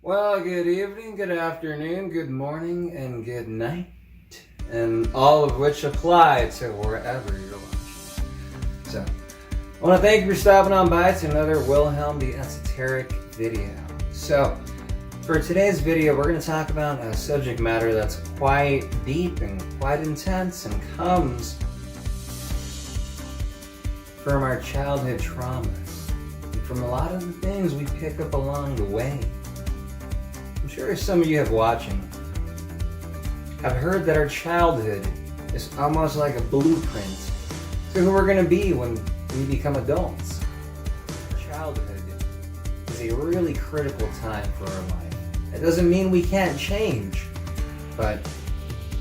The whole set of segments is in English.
Well, good evening, good afternoon, good morning, and good night, and all of which apply to wherever you're watching. So, I want to thank you for stopping on by to another Wilhelm the Esoteric video. So, for today's video, we're going to talk about a subject matter that's quite deep and quite intense and comes from our childhood traumas and from a lot of the things we pick up along the way. I'm sure some of you have heard that our childhood is almost like a blueprint to who we're going to be when we become adults. Our childhood is a really critical time for our life. It doesn't mean we can't change, but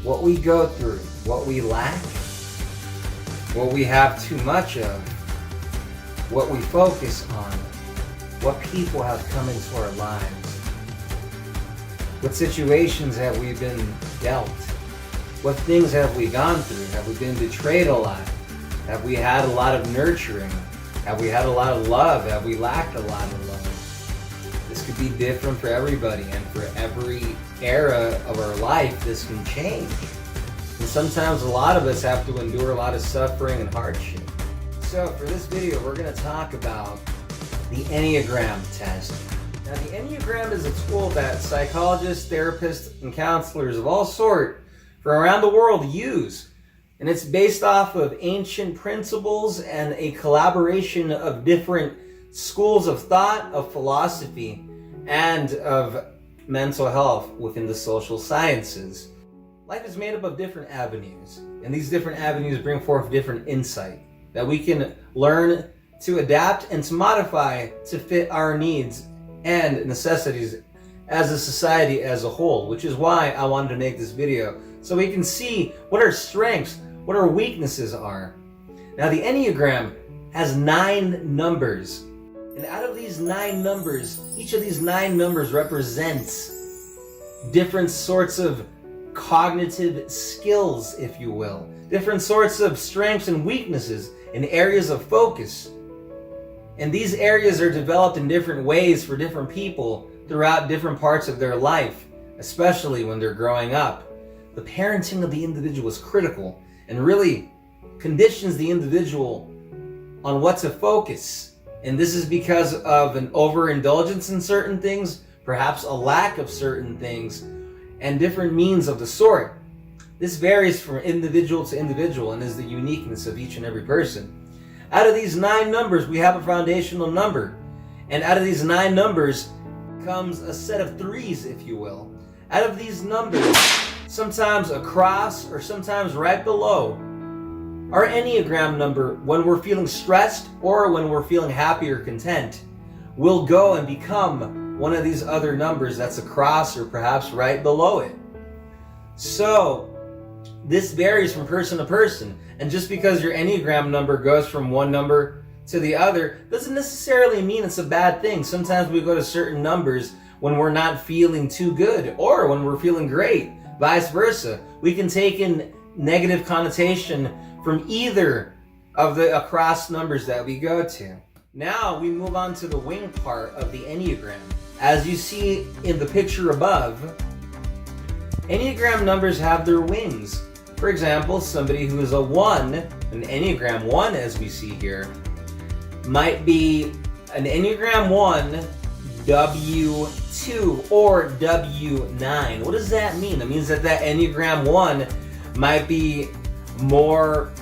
what we go through, what we lack, what we have too much of, what we focus on, what people have come into our lives, what situations have we been dealt, what things have we gone through, have we been betrayed a lot, have we had a lot of nurturing, have we had a lot of love, have we lacked a lot of love. This could be different for everybody, and for every era of our life this can change. And sometimes a lot of us have to endure a lot of suffering and hardship. So for this video, we're going to talk about the Enneagram test. Now, the Enneagram is a tool that psychologists, therapists, and counselors of all sorts from around the world use. And it's based off of ancient principles and a collaboration of different schools of thought, of philosophy, and of mental health within the social sciences. Life is made up of different avenues, and these different avenues bring forth different insight that we can learn to adapt and to modify to fit our needs and necessities as a society as a whole, which is why I wanted to make this video, so we can see what our strengths, what our weaknesses are. Now, the Enneagram has 9 numbers, and out of these 9 numbers, each of these 9 numbers represents different sorts of cognitive skills, if you will, different sorts of strengths and weaknesses in areas of focus. And these areas are developed in different ways for different people throughout different parts of their life, especially when they're growing up. The parenting of the individual is critical and really conditions the individual on what to focus. And this is because of an overindulgence in certain things, perhaps a lack of certain things, and different means of the sort. This varies from individual to individual and is the uniqueness of each and every person. Out of these 9 numbers, we have a foundational number. And out of these 9 numbers comes a set of 3s, if you will. Out of these numbers, sometimes across or sometimes right below, our Enneagram number, when we're feeling stressed or when we're feeling happy or content, will go and become one of these other numbers that's across or perhaps right below it. So, this varies from person to person, and just because your Enneagram number goes from one number to the other doesn't necessarily mean it's a bad thing. Sometimes we go to certain numbers when we're not feeling too good or when we're feeling great. Vice versa. We can take in negative connotation from either of the across numbers that we go to. Now we move on to the wing part of the Enneagram. As you see in the picture above, Enneagram numbers have their wings. For example, somebody who is a 1, an Enneagram 1 as we see here, might be an Enneagram 1 W2 or W9. What does that mean? It means that Enneagram 1 might be more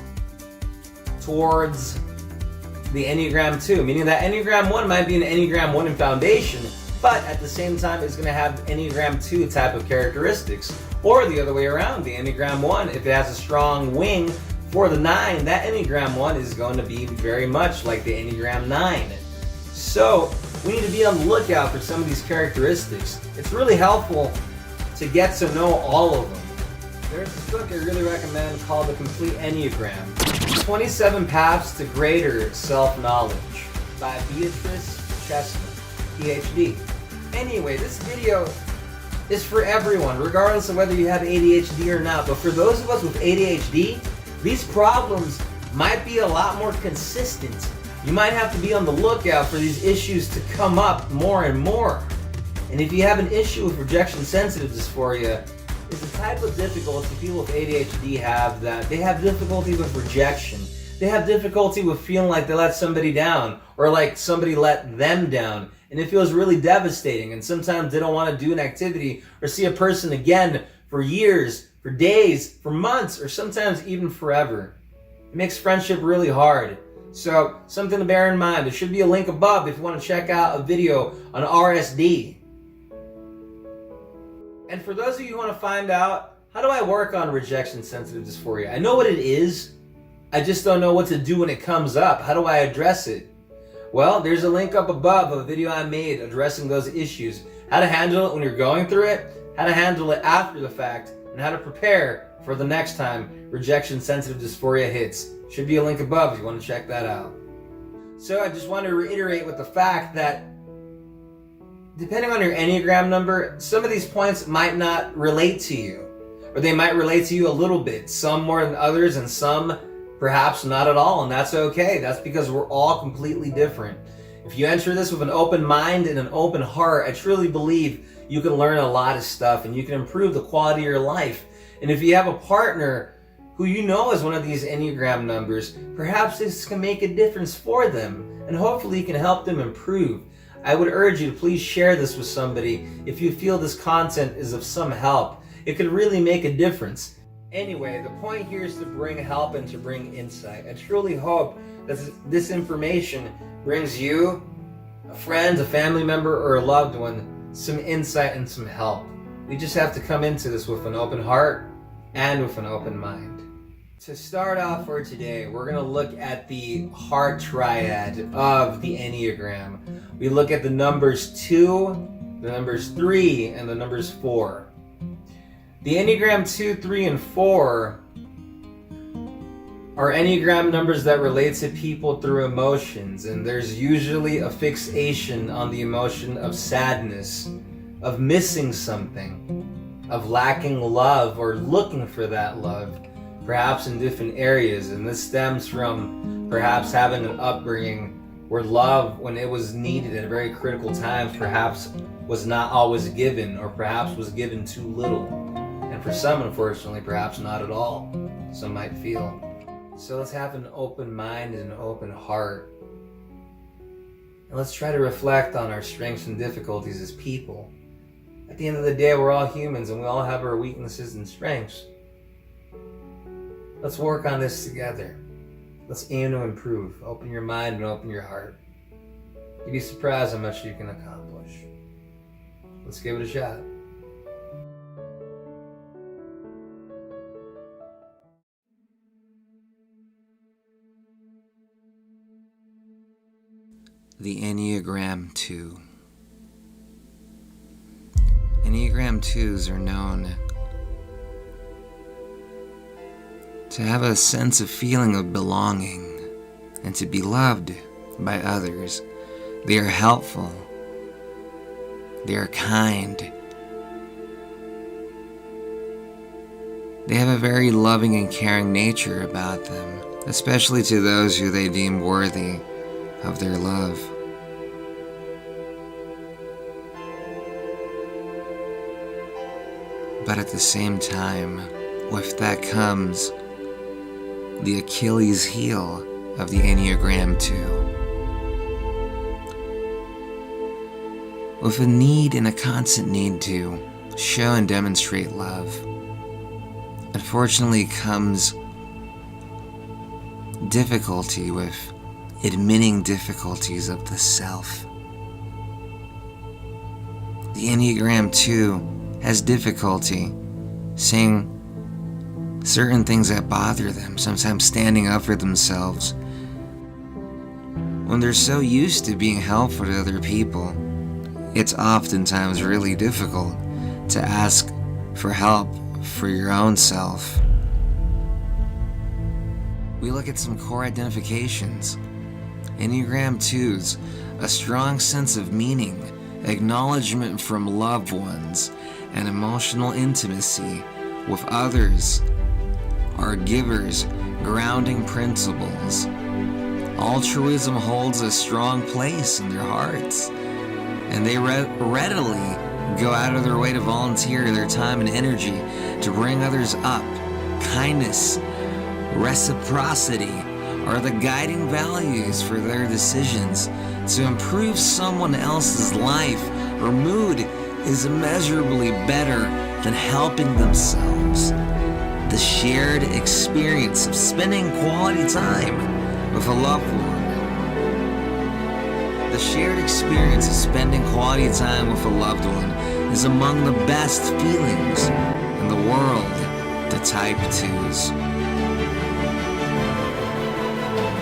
towards the Enneagram 2, meaning that Enneagram 1 might be an Enneagram 1 in foundation, but at the same time it's going to have Enneagram 2 type of characteristics. Or the other way around, the Enneagram 1, if it has a strong wing for the 9, that Enneagram 1 is going to be very much like the Enneagram 9. So we need to be on the lookout for some of these characteristics. It's really helpful to get to know all of them. There's this book I really recommend called The Complete Enneagram, 27 Paths to Greater Self-Knowledge by Beatrice Chestnut, PhD. Anyway, this video is for everyone, regardless of whether you have ADHD or not. But for those of us with ADHD, these problems might be a lot more consistent. You might have to be on the lookout for these issues to come up more and more. And if you have an issue with rejection-sensitive dysphoria, it's the type of difficulty people with ADHD have, that they have difficulty with rejection. They have difficulty with feeling like they let somebody down, or like somebody let them down. And it feels really devastating. And sometimes they don't want to do an activity or see a person again for years, for days, for months, or sometimes even forever. It makes friendship really hard. So, something to bear in mind. There should be a link above if you want to check out a video on RSD. And for those of you who want to find out, how do I work on rejection-sensitive dysphoria? I know what it is. I just don't know what to do when it comes up. How do I address it? Well, there's a link up above of a video I made addressing those issues. How to handle it when you're going through it, how to handle it after the fact, and how to prepare for the next time rejection-sensitive dysphoria hits. Should be a link above if you want to check that out. So I just want to reiterate with the fact that depending on your Enneagram number, some of these points might not relate to you. Or they might relate to you a little bit, some more than others, and some perhaps not at all, and that's okay. That's because we're all completely different. If you enter this with an open mind and an open heart, I truly believe you can learn a lot of stuff and you can improve the quality of your life. And if you have a partner who you know is one of these Enneagram numbers, perhaps this can make a difference for them, and hopefully you can help them improve. I would urge you to please share this with somebody if you feel this content is of some help. It could really make a difference. Anyway, the point here is to bring help and to bring insight. I truly hope that this information brings you, a friend, a family member, or a loved one, some insight and some help. We just have to come into this with an open heart and with an open mind. To start off for today, we're going to look at the heart triad of the Enneagram. We look at the numbers 2, the numbers 3, and the numbers 4. The Enneagram 2, 3, and 4 are Enneagram numbers that relate to people through emotions, and there's usually a fixation on the emotion of sadness, of missing something, of lacking love or looking for that love, perhaps in different areas. And this stems from perhaps having an upbringing where love, when it was needed at very critical times, perhaps was not always given, or perhaps was given too little. And for some, unfortunately, perhaps not at all, some might feel. So let's have an open mind and an open heart. And let's try to reflect on our strengths and difficulties as people. At the end of the day, we're all humans and we all have our weaknesses and strengths. Let's work on this together. Let's aim to improve. Open your mind and open your heart. You'd be surprised how much you can accomplish. Let's give it a shot. The Enneagram 2. Enneagram 2s are known to have a sense of feeling of belonging and to be loved by others. They are helpful. They are kind. They have a very loving and caring nature about them, especially to those who they deem worthy of their love. But at the same time, with that comes the Achilles heel of the Enneagram 2. With a need and a constant need to show and demonstrate love, unfortunately comes difficulty with admitting difficulties of the self. The Enneagram 2 has difficulty saying certain things that bother them, sometimes standing up for themselves. When they're so used to being helpful to other people, it's oftentimes really difficult to ask for help for your own self. We look at some core identifications. Enneagram 2s, a strong sense of meaning, acknowledgement from loved ones, and emotional intimacy with others are givers, grounding principles. Altruism holds a strong place in their hearts. and they readily go out of their way to volunteer their time and energy to bring others up. Kindness, reciprocity are the guiding values for their decisions. To improve someone else's life or mood is immeasurably better than helping themselves. The shared experience of spending quality time with a loved one. The shared experience of spending quality time with a loved one is among the best feelings in the world to type 2s.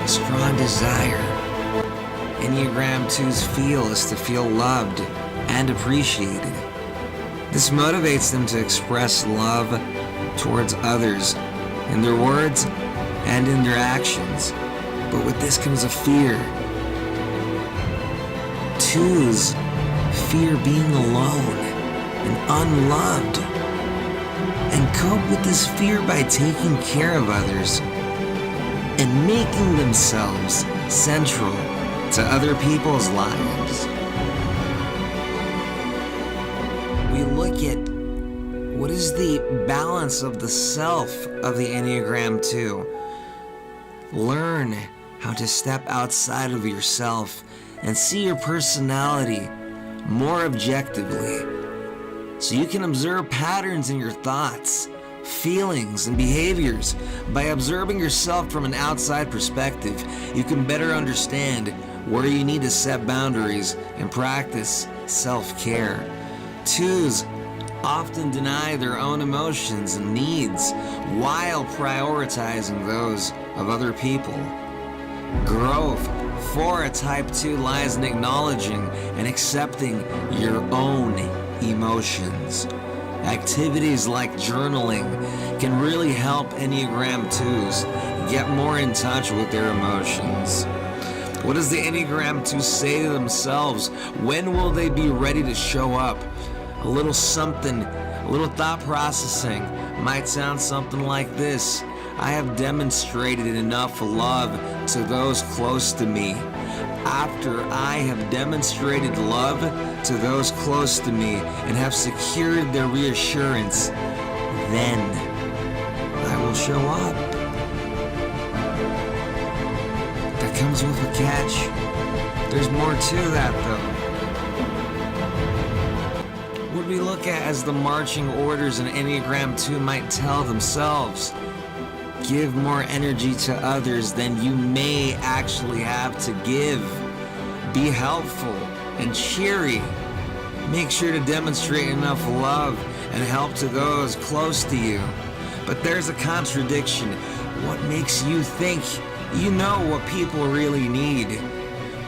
A strong desire Enneagram 2s feel is to feel loved and appreciated. This motivates them to express love towards others in their words and in their actions. But with this comes a fear. 2s fear being alone and unloved, and cope with this fear by taking care of others and making themselves central to other people's lives. We look at what is the balance of the self of the Enneagram 2. Learn how to step outside of yourself and see your personality more objectively, so you can observe patterns in your thoughts, feelings, and behaviors. By observing yourself from an outside perspective, you can better understand where you need to set boundaries and practice self-care. 2s often deny their own emotions and needs while prioritizing those of other people. Growth for a type 2 lies in acknowledging and accepting your own emotions. Activities like journaling can really help Enneagram 2s get more in touch with their emotions. What does the Enneagram 2 say to themselves? When will they be ready to show up? A little something, a little thought processing might sound something like this. I have demonstrated enough love to those close to me. After I have demonstrated love to those close to me and have secured their reassurance, then I will show up. That comes with a catch. There's more to that though. What we look at as the marching orders an Enneagram 2 might tell themselves. Give more energy to others than you may actually have to give. Be helpful and cheery. Make sure to demonstrate enough love and help to those close to you. But there's a contradiction. What makes you think you know what people really need?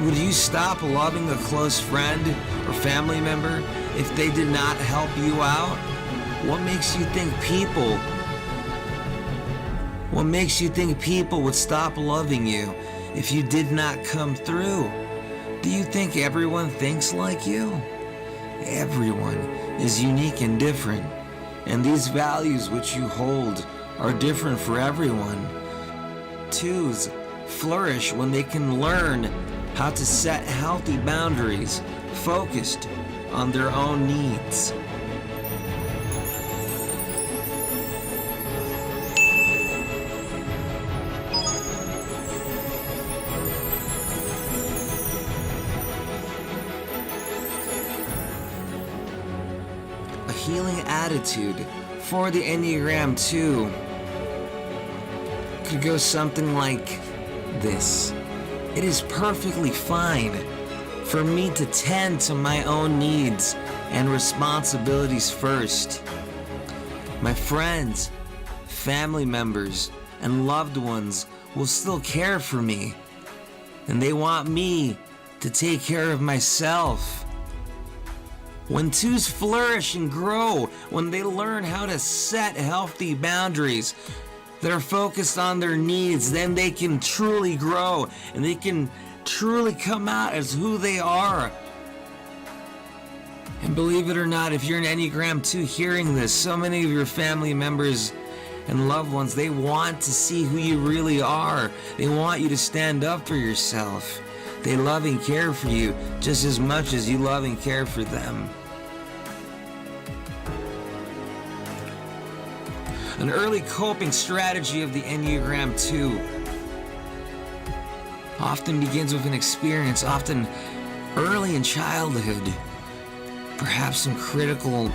Would you stop loving a close friend or family member if they did not help you out? What makes you think people would stop loving you if you did not come through? Do you think everyone thinks like you? Everyone is unique and different, and these values which you hold are different for everyone. 2s flourish when they can learn how to set healthy boundaries focused on their own needs. A healing attitude for the Enneagram 2 could go something like this. It is perfectly fine for me to tend to my own needs and responsibilities first. My friends, family members, and loved ones will still care for me, and they want me to take care of myself. When 2s flourish and grow, when they learn how to set healthy boundaries that are focused on their needs, then they can truly grow and they can truly come out as who they are. And believe it or not, if you're an Enneagram 2 hearing this, so many of your family members and loved ones, they want to see who you really are. They want you to stand up for yourself. They love and care for you just as much as you love and care for them. An early coping strategy of the Enneagram 2 often begins with an experience, often early in childhood, perhaps some critical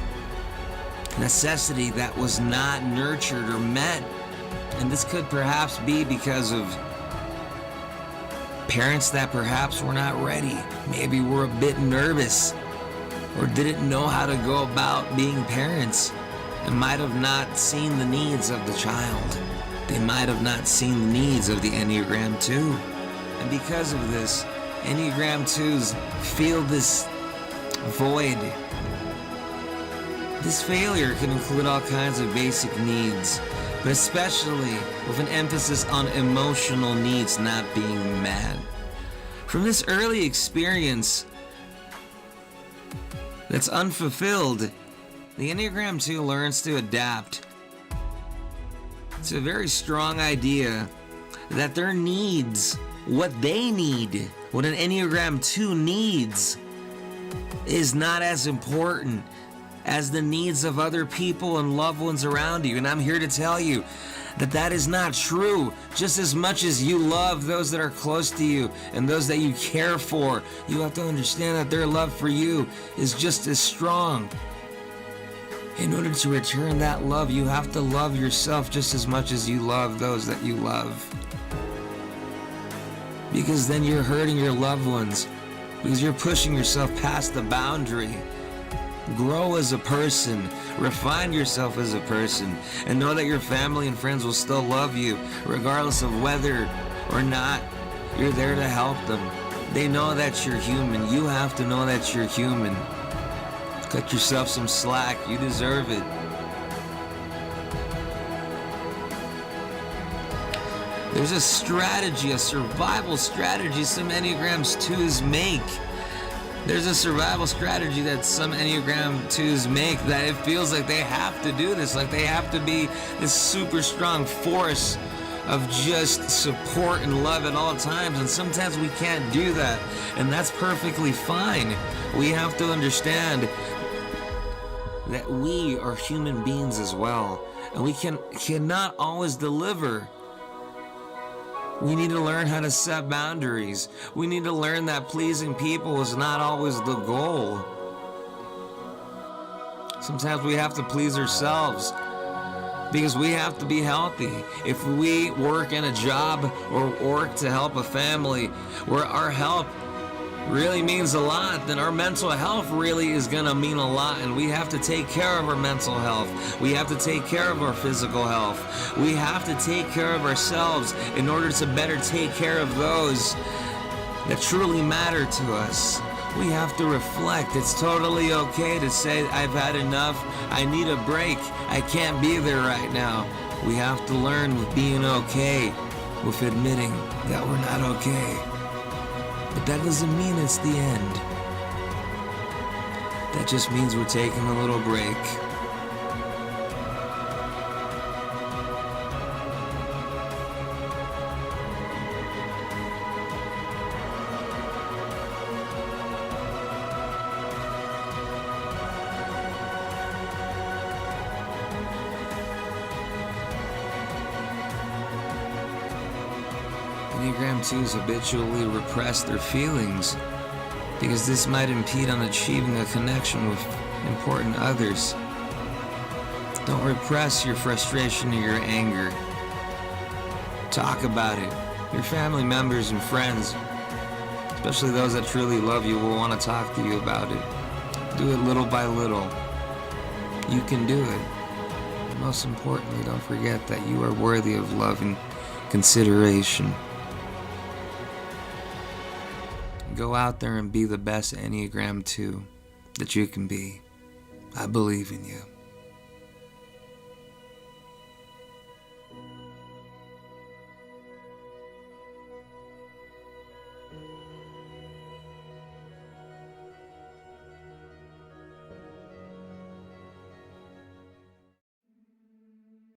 necessity that was not nurtured or met. And this could perhaps be because of parents that perhaps were not ready, maybe were a bit nervous, or didn't know how to go about being parents, and might have not seen the needs of the child. They might have not seen the needs of the Enneagram 2. And because of this, Enneagram 2s feel this void. This failure can include all kinds of basic needs, but especially with an emphasis on emotional needs not being met. From this early experience that's unfulfilled, the Enneagram 2 learns to adapt to a very strong idea that their needs, what they need, what an Enneagram 2 needs, is not as important as the needs of other people and loved ones around you. And I'm here to tell you that that is not true. Just as much as you love those that are close to you and those that you care for, you have to understand that their love for you is just as strong. In order to return that love, you have to love yourself just as much as you love those that you love. Because then you're hurting your loved ones, because you're pushing yourself past the boundary. Grow as a person, refine yourself as a person, and know that your family and friends will still love you, regardless of whether or not you're there to help them. They know that you're human. You have to know that you're human. Cut yourself some slack. You deserve it. There's a strategy, a survival strategy some Enneagrams 2s make. There's a survival strategy that some Enneagram 2s make that it feels like they have to do this, like they have to be this super strong force of just support and love at all times. And sometimes we can't do that, and that's perfectly fine. We have to understand that we are human beings as well, and we cannot always deliver. We need to learn how to set boundaries. We need to learn that pleasing people is not always the goal. Sometimes we have to please ourselves because we have to be healthy. If we work in a job or work to help a family where our help really means a lot, then our mental health really is going to mean a lot, and we have to take care of our mental health. We have to take care of our physical health. We have to take care of ourselves in order to better take care of those that truly matter to us. We have to reflect. It's totally okay to say, I've had enough, I need a break, I can't be there right now. We have to learn with being okay, with admitting that we're not okay. But that doesn't mean it's the end. That just means we're taking a little break. Enneagram 2s habitually repress their feelings because this might impede on achieving a connection with important others. Don't repress your frustration or your anger. Talk about it. Your family members and friends, especially those that truly love you, will want to talk to you about it. Do it little by little. You can do it. And most importantly, don't forget that you are worthy of love and consideration. Go out there and be the best Enneagram 2 that you can be. I believe in you.